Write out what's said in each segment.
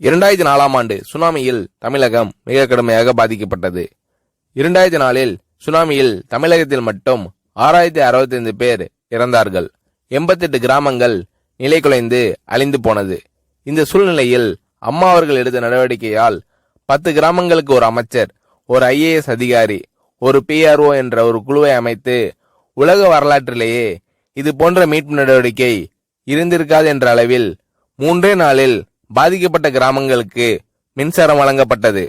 2004ஆம் ஆண்டு சுனாமியில் தமிழகம் மிக கடுமையாக பாதிக்கப்பட்டது. 2004இல் சுனாமியில் தமிழகத்தில் மட்டும் 6065 பேர் இறந்தார்கள். 88 கிராமங்கள் நிலைகுலைந்து அழிந்து போனது. இந்த சூழ்நிலையில் அம்மா அவர்கள் எடுத்த நடவடிக்கையால் 10 கிராமங்களுக்கு ஒரு அமைச்சர், ஒரு IAS அதிகாரி, ஒரு PRO என்ற ஒரு குழுவை அமைத்து உலக வரலாற்றிலேயே இது போன்ற மீட்பு நடவடிக்கை இருந்திருக்காது என்ற அளவில் 3 நாளில் பாதிக்கப்பட்ட கிராமங்களுக்கு மின்சாரம் வழங்கப்பட்டது.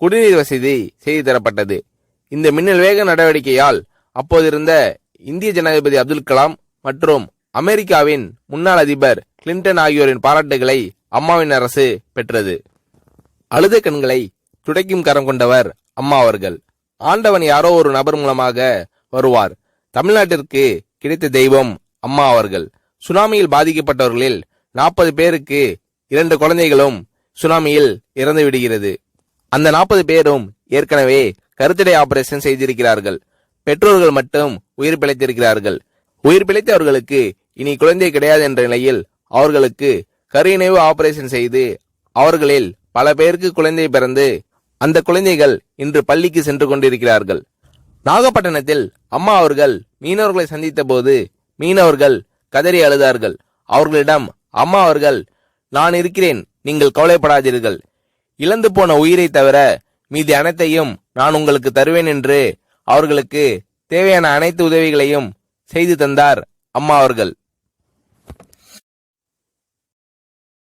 குடிநீர் வசதி செய்து தரப்பட்டது. இந்த மின்னல் வேக நடவடிக்கையால் அப்போதிருந்த இந்திய ஜனாதிபதி அப்துல் கலாம் மற்றும் அமெரிக்காவின் முன்னாள் அதிபர் கிளின்டன் ஆகியோரின் பாராட்டுகளை அம்மாவின் அரசு பெற்றது. அழுத கண்களை துடைக்கும் கரம் கொண்டவர் அம்மா அவர்கள். ஆண்டவன் யாரோ ஒரு நபர் மூலமாக வருவார். தமிழ்நாட்டிற்கு கிடைத்த தெய்வம் அம்மா அவர்கள். சுனாமியில் பாதிக்கப்பட்டவர்களில் 40 பேருக்கு 2 குழந்தைகளும் சுனாமியில் இறந்து விடுகிறது. அந்த 40 பேரும் ஏற்கனவே கருத்தடை ஆபரேஷன் செய்திருக்கிறார்கள். பெற்றோர்கள் மட்டும் உயிர் பிழைத்திருக்கிறார்கள். உயிர் பிழைத்தவர்களுக்கு இனி குழந்தை கிடையாது என்ற நிலையில் அவர்களுக்கு கருணைவு ஆபரேஷன் செய்து அவர்களில் பல பேருக்கு குழந்தை பிறந்து அந்த குழந்தைகள் இன்று பள்ளிக்கு சென்று கொண்டிருக்கிறார்கள். நாகப்பட்டினத்தில் அம்மா அவர்கள் மீனவர்களை சந்தித்த போது மீனவர்கள் கதறி அழுதார்கள். அவர்களிடம் அம்மா அவர்கள், நான் இருக்கிறேன், நீங்கள் கவலைப்படாதீர்கள், இழந்து போன உயிரை தவிர மீதி அனைத்தையும் நான் உங்களுக்கு தருவேன் என்று அவர்களுக்கு தேவையான அனைத்து உதவிகளையும் செய்து தந்தார் அம்மா அவர்கள்.